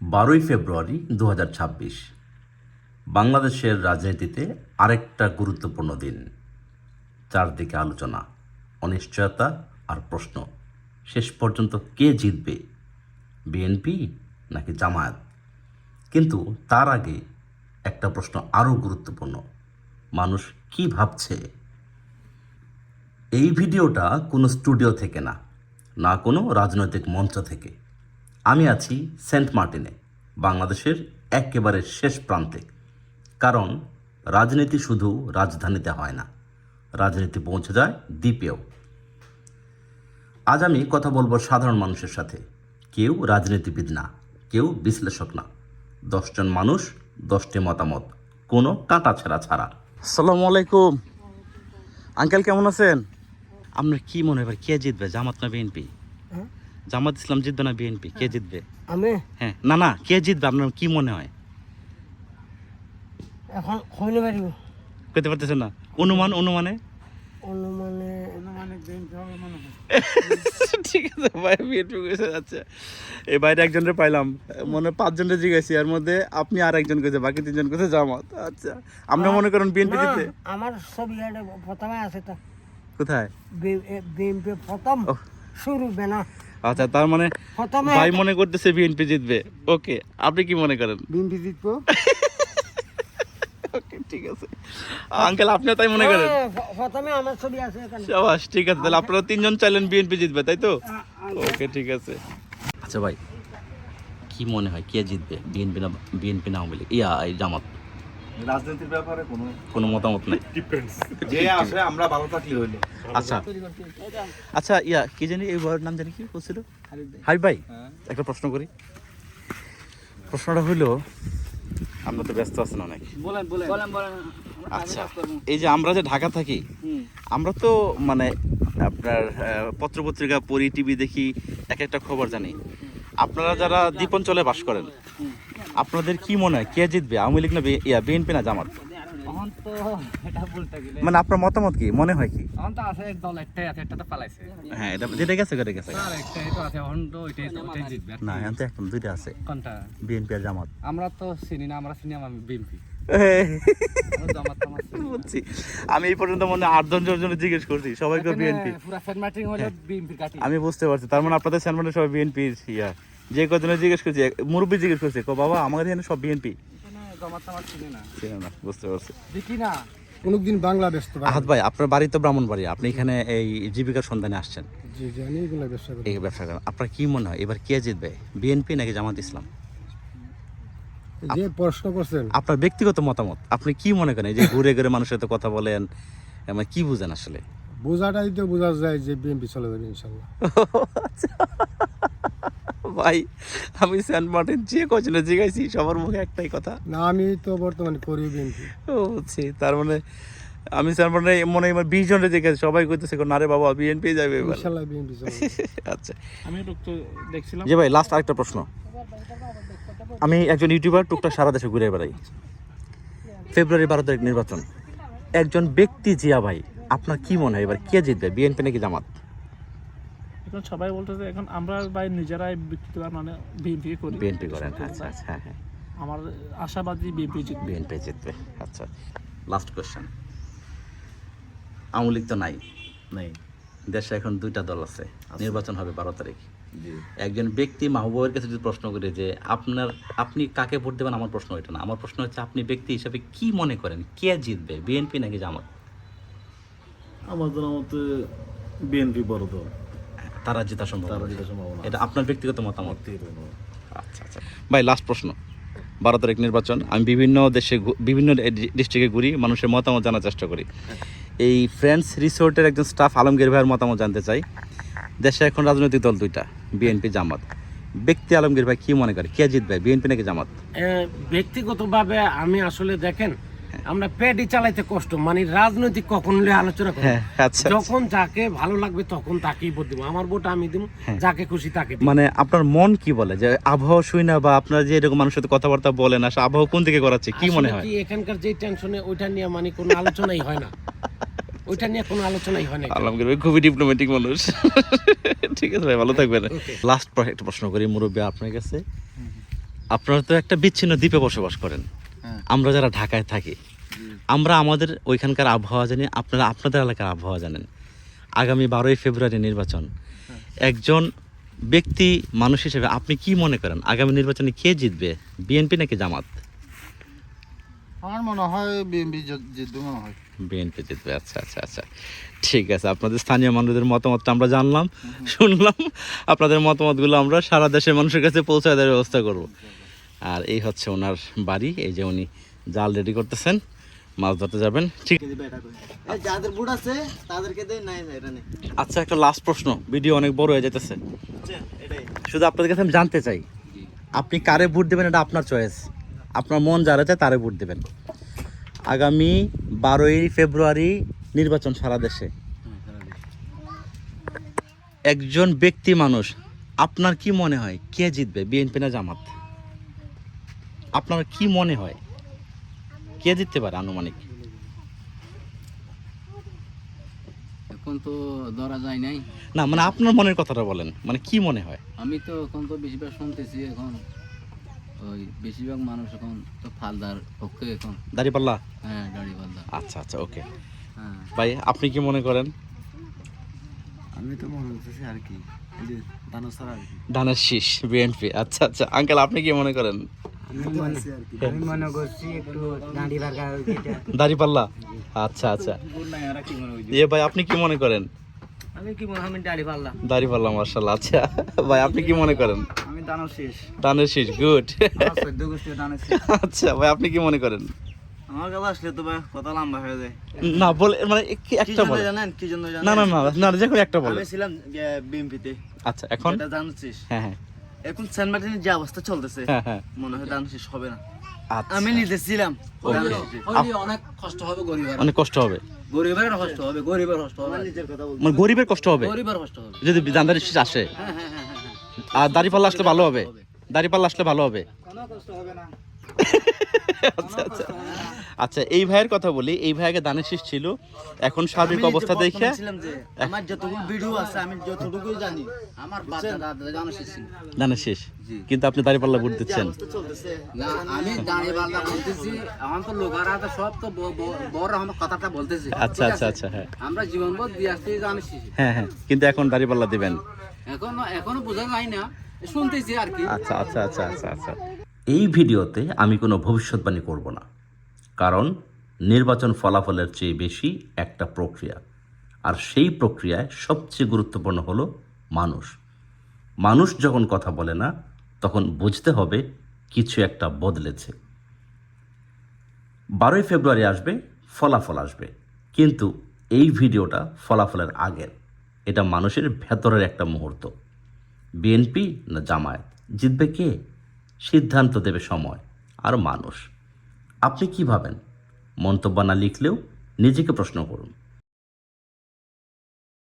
12ই ফেব্রুয়ারি 2026 বাংলাদেশের রাজনীতিতে আরেকটা গুরুত্বপূর্ণ দিন। চারদিকে আলোচনা, অনিশ্চয়তা আর প্রশ্ন, শেষ পর্যন্ত কে জিতবে, বিএনপি নাকি জামায়াত? কিন্তু তার আগে একটা প্রশ্ন আরও গুরুত্বপূর্ণ, মানুষ কি ভাবছে? এই ভিডিওটা কোনো স্টুডিও থেকে না, না কোনো রাজনৈতিক মঞ্চ থেকে। আমি আছি সেন্ট মার্টিনে, বাংলাদেশের একেবারে শেষ প্রান্তে। কারণ রাজনীতি শুধু রাজধানীতে হয় না, রাজনীতি পৌঁছে যায় দ্বীপেও। আজ আমি কথা বলবো সাধারণ মানুষের সাথে। কেউ রাজনীতিবিদ না, কেউ বিশ্লেষক না। 10 জন মানুষ, 10টি মতামত, কোনো কাঁটাছেঁড়া ছাড়া। আসসালামু আলাইকুম আঙ্কেল, কেমন আছেন? আপনার কি মনে হয় এবার কে জিতবে, জামাত না বিএনপি? জামাত ইসলাম জিতবে না বিএনপি, কে জিতবে? আমি হ্যাঁ, না কে জিতবে আপনার কি মনে হয়? এখন হইলে পারিব কইতে পারতেছেন না? অনুমানে অনুমানে ঠিক আছে ভাই, বিএনপি কইছে। আচ্ছা, এই বাইরে একজনের পাইলাম, মনে 5 জনের জিজ্ঞাসি, এর মধ্যে আপনি আর একজন কইছে, বাকি 3 জন কইছে জামাত। আচ্ছা, আপনি মনে করেন বিএনপি জিতবে? আমার সব ইয়ারে প্রথমে আছে তো কোথায়? বিএনপি প্রথম ওহ। শুরু বেনা আচ্ছা, তার মানে প্রথমে ভাই মনে করতেছে বিএনপি জিতবে। ওকে, আপনি কি মনে করেন? বিএনপি জিতবো। ওকে, ঠিক আছে আঙ্কেল, আপনি তাই মনে করেন? প্রথমে আমার ছবি আছে এখানে। শাবাশ, ঠিক আছে, তাহলে আপনারা 3 জন চাইলেন বিএনপি জিতবে, তাই তো? ওকে, ঠিক আছে। আচ্ছা ভাই, কি মনে হয় কে জিতবে, বিএনপি না আওয়ামী লীগ, এই জামাত? রাজনীতির ব্যাপারে কোনো মতামত নাই। যে আসে আমরা ভালো থাকলে হইলো। আচ্ছা আচ্ছা, কি জানি এই বইয়ের নাম জানি কি বলছিল? হাই ভাই, একটা প্রশ্ন করি। প্রশ্নটা হইলো, আমরা তো ব্যস্ত আছেন অনেক। আচ্ছা, এই যে আমরা যে ঢাকা থাকি, আমরা তো মানে আপনার পত্রপত্রিকা পড়ি, টিভি দেখি, এক একটা খবর জানি। আপনারা যারা দ্বীপাঞ্চলে বাস করেন, আপনাদের কি মনে হয় কে জিতবে, আওয়ামী লীগ না বিএনপি না জামাত? এখন তো এটা বলতে গেলে মানে আপনার মতামত কি, মনে হয় কি? এখন তো আছে এক দল, একটাই আছে, একটা তো পালাইছে। হ্যাঁ, এটা যেটা গেছে কেটে গেছে। আর একটাই তো আছে, এখন তো ওইটাই জিতবে। না, এখন তো এখন 2টা আছে, কোনটা? বিএনপি আর জামাত। আমরা তো চিনি না, আমরা চিনি আমি বিএনপি। বুঝছি। আমি এই পর্যন্ত মনে 8 জন জিজ্ঞেস করছি, সবাইকে বিএনপি। পুরা সেন্ট মার্টিন হলো বিএনপির কাটি। আমি বুঝতে পারছি, তার মানে আপনাদের সেন্ট সবাই বিএনপি। যে কজনে জিজ্ঞেস করছি, মুরব্বী জিজ্ঞেস করছে, বাবা আমাদের এখানে সব বিএনপি। জামাত টামাত চিনি না, না, বুঝতে পারছি। দেখি না। কোনদিন বাংলাদেশ তো আহাদ ভাই, আপনার বাড়ি তো ব্রাহ্মণবাড়ি, আপনি এখানে এই জীবিকার সন্ধানে আসছেন, জি জানি এগুলো ব্যবসা করি। এই ব্যবসা করেন। আপনার কি মনে হয় এবার কে জিতবে, বিএনপি নাকি জামাত ইসলাম? যে প্রশ্ন করছেন আপনার ব্যক্তিগত মতামত, আপনি কি মনে করেন? এই যে ঘুরে ঘুরে মানুষের সাথে কথা বলেন, মানে কি বুঝেন আসলে? বোঝাটাই তো বোঝা যায় যে বিএনপি চলে যাবে ইনশাল্লাহ। ভাই, আমি সেন্ট মার্টিন যে কজনে জিজ্ঞাসি, সবার মুখে একটাই কথা। না আমি তো বর্তমানে করি বিএনপি। ও বুঝছি, তার মানে আমি সেন্ট মার্টিনে মনে হয় 20 জনের জিজ্ঞাসি, সবাই কইতেছে না রে বাবা বিএনপি যাবে এবার। ইনশাল্লাহ বিএনপি চলে যাবে। আচ্ছা, আমি একটু দেখছিলাম। জি ভাই, লাস্ট আরেকটা প্রশ্ন। আমি একজন ইউটিউবার, টুকটাক সারা দেশে ঘুরে বেড়াই। ফেব্রুয়ারি 12 তারিখ নির্বাচন, একজন ব্যক্তি জিয়া ভাই, আপনার কি মনে হয় এবার কে জিতবে, বিএনপি নাকি জামাত? এখন সবাই বলতেছে, এখন আমরা ভাই নিজেরাই ব্যক্তিগত মানে বিএনপি করি, বিএনপি করেন? আচ্ছা আচ্ছা, হ্যাঁ হ্যাঁ, আমার আশাবাদী বিএনপি জিতবে। বিএনপি জিতবে। আচ্ছা, লাস্ট কোশ্চেন। আওয়ামী লীগ তো নাই, দেশে এখন 2টা দল আছে, নির্বাচন হবে 12 তারিখ। একজন ব্যক্তি মাহবুবের কাছে যদি প্রশ্ন করে যে আপনি কাকে ভোট দেবেন, আমার প্রশ্ন এটা না, আমার প্রশ্ন হচ্ছে আপনি ব্যক্তি হিসাবে কি মনে করেন কে জিতবে, বিএনপি নাকি জামাত? আমার মতে বিএনপি বড় দল, তারা জেতা সম্ভব, সম্ভাবনা। এটা আপনার ব্যক্তিগত মতামত? আচ্ছা আচ্ছা ভাই, লাস্ট প্রশ্ন। 12 তারিখ নির্বাচন, আমি বিভিন্ন দেশে বিভিন্ন ডিস্ট্রিক্টে ঘুরি, মানুষের মতামত জানার চেষ্টা করি। এই ফ্রেন্ডস রিসোর্টের একজন স্টাফ আলমগীর ভাইয়ের মতামত জানতে চাই। দেশে এখন রাজনৈতিক দল 2টা, বিএনপি জামাত। ব্যক্তি আলমগীর ভাই কি মনে করে কে জিতবে, বিএনপি নাকি জামাত? ব্যক্তিগতভাবে আমি আসলে দেখেন, আমরা পেটই চালাইতে কষ্ট, মানে রাজনৈতিক কখন হলে আলোচনা করি। আচ্ছা, যখন যাকে ভালো লাগবে তখন তাকেই ভোট দিব, আমার ভোট আমি দিব, যাকে খুশি তাকে দিব। মানে আপনার মন কি বলে, যে আবহাওয়া শুই না, বা আপনার যে এরকম মানুষের সাথে কথাবার্তা বলেন, আসলে আবহাওয়া কোন দিকে করাচ্ছে, কি মনে হয়? আসলে কি এখানকার যে টেনশনে ওইটা নিয়ে মানে কোনো আলোচনাই হয় না, ওইটা নিয়ে কোনো আলোচনাই হয় না। আলমগীর ভাই খুবই ডিপ্লোম্যাটিক মানুষ। ঠিক আছে ভাই, ভালো থাকবেন। লাস্ট একটা প্রশ্ন করি মুরব্বী আপনার কাছে, আপনারা তো একটা বিচ্ছিন্ন দ্বীপে বসবাস করেন, আমরা যারা ঢাকায় থাকি আমরা আমাদের ওইখানকার আবহাওয়া জানি, আপনারা আপনাদের এলাকার আবহাওয়া জানেন। আগামী 12ই ফেব্রুয়ারি নির্বাচন, একজন ব্যক্তি মানুষ হিসেবে আপনি কি মনে করেন আগামী নির্বাচনে কে জিতবে, বিএনপি নাকি জামাত? আমার মনে হয় বিএনপি জিতবে মনে হয়। বিএনপি জিতবে। আচ্ছা আচ্ছা আচ্ছা, ঠিক আছে। আপনাদের স্থানীয় মানুষদের মতামতটা আমরা জানলাম, শুনলাম। আপনাদের মতামতগুলো আমরা সারা দেশের মানুষের কাছে পৌঁছায় দেওয়ার ব্যবস্থা করব। আর এই হচ্ছে ওনার বাড়ি, এই যে উনি জাল রেডি করতেছেন, মাছ ধরতে যাবেন। ঠিক যাদের বুট আছে তাদেরকে দেয় নাই এটা নেই। আচ্ছা, একটা লাস্ট প্রশ্ন, ভিডিও অনেক বড় হয়ে যেতেছে। শুধু আপনাদের কাছে আমি জানতে চাই, আপনি কারে ভোট দেবেন এটা আপনার চয়েস, আপনার মন যারা চায় তারে ভোট দেবেন। আগামী 12ই ফেব্রুয়ারি নির্বাচন সারা দেশে, একজন ব্যক্তি মানুষ আপনার কি মনে হয় কে জিতবে, বিএনপি না জামাত? আপনার কি মনে হয় কে জিততে পারে আনুমানিক? এখন তো ধরা যায় নাই, না মানে আপনার মনের কথাটা বলেন, মানে কি মনে হয়? আমি তো এখন তো বেশিরভাগ শুনতেছি এখন ওই বেশিরভাগ মানুষ এখন তো ফালদার পক্ষে এখন। দাঁড়িপাল্লা? হ্যাঁ, দাড়ি পাল্লা। আচ্ছা আচ্ছা, ওকে হ্যাঁ, ভাই, আপনি কি মনে করেন? আমি তো মনে হচ্ছে আর কি দানসার আর কি। ধানের শীষ, বিএনপি। আচ্ছা আচ্ছা, আঙ্কেল আপনি কি মনে করেন? আমি মনে করছি একটু দাঁড়ি বাগা দাঁড়িপাল্লা? আচ্ছা আচ্ছা, ইয়ে ভাই আপনি কি মনে করেন? আমি কি মনে হয় আমি দাঁড়ি পাল্লা। দাঁড়িপাল্লা, মার্শাল্লাহ। আচ্ছা ভাই, আপনি কি মনে করেন? আমি দানোর শেষ। ধানের শীষ, গুড। সদ্য গোষ্ঠী দানের শেষ। আচ্ছা ভাই, আপনি কি মনে করেন? আমার কাছে আসলে তো ভাই কথা লম্বা হয়ে যায়। না বলে মানে একটা বলে। জানেন কি জন্য জানেন? না না না না, যে কোনো একটা বলে। আমি ছিলাম বিএমপিতে। আচ্ছা, এখন? এটা জানছিস? হ্যাঁ হ্যাঁ এখন সেন্ট মার্টিনের যে অবস্থা চলতেছে হ্যাঁ হ্যাঁ, মনে হয় দান শেষ হবে না। আচ্ছা, আমি নিজে ছিলাম। অনেক কষ্ট হবে গরিবের, অনেক কষ্ট হবে, গরিবের কষ্ট হবে, গরিবের কষ্ট হবে, নিজের কথা বলছি। মানে গরিবের কষ্ট হবে গরিবের কষ্ট হবে। যদি ধানের শীষ আসে। হ্যাঁ হ্যাঁ হ্যাঁ হ্যাঁ, আর দাঁড়িপাল্লা আসলে ভালো হবে, দাঁড়িপাল্লা আসলে ভালো হবে। কোনো কষ্ট হবে না। আচ্ছা আচ্ছা আচ্ছা, এই ভাইয়ের কথা বলি, এই ভাইয়ের দানের শীষ ছিল, এখন সার্বিক অবস্থা দেখে ছিলাম যে আমার যতটুকু ভিডিও আছে আমি যতটুকু জানি আমার বাচ্চা দাদা জানো শেষ ছিল দানের শীষ, কিন্তু আপনি দাঁড়িপাল্লা ভোট দিচ্ছেন। অবস্থা চলতেছে। না, আমি দাঁড়িয়ে পাল্লা বলতেছি, এখন তো লোকেরা তো সব তো বড় আমার কথাটা বলতেছে। আচ্ছা ঠিক আচ্ছা আছে? আচ্ছা, হ্যাঁ আমরা জীবনবোধ দিয়ে আসতে জানি শেষ, হ্যাঁ হ্যাঁ, কিন্তু এখন দাঁড়িপাল্লা দিবেন। এখনো বোঝা যায় না, শুনতেছি আর কি। আচ্ছা আচ্ছা আচ্ছা আচ্ছা আচ্ছা, এই ভিডিওতে আমি কোনো ভবিষ্যৎবাণী করব না, কারণ নির্বাচন ফলাফলের চেয়ে বেশি একটা প্রক্রিয়া, আর সেই প্রক্রিয়ায় সবচেয়ে গুরুত্বপূর্ণ হলো মানুষ। মানুষ যখন কথা বলে না, তখন বুঝতে হবে কিছু একটা বদলেছে। 12ই ফেব্রুয়ারি আসবে, ফলাফল আসবে, কিন্তু এই ভিডিওটা ফলাফলের আগের। এটা মানুষের ভেতরের একটা মুহূর্ত। বিএনপি না জামায়াত জিতবে কে, সিদ্ধান্ত দেবে সময় আর মানুষ। আপনি কি ভাবেন? মন্তব্য না লিখলেও নিজেকে প্রশ্ন করুন।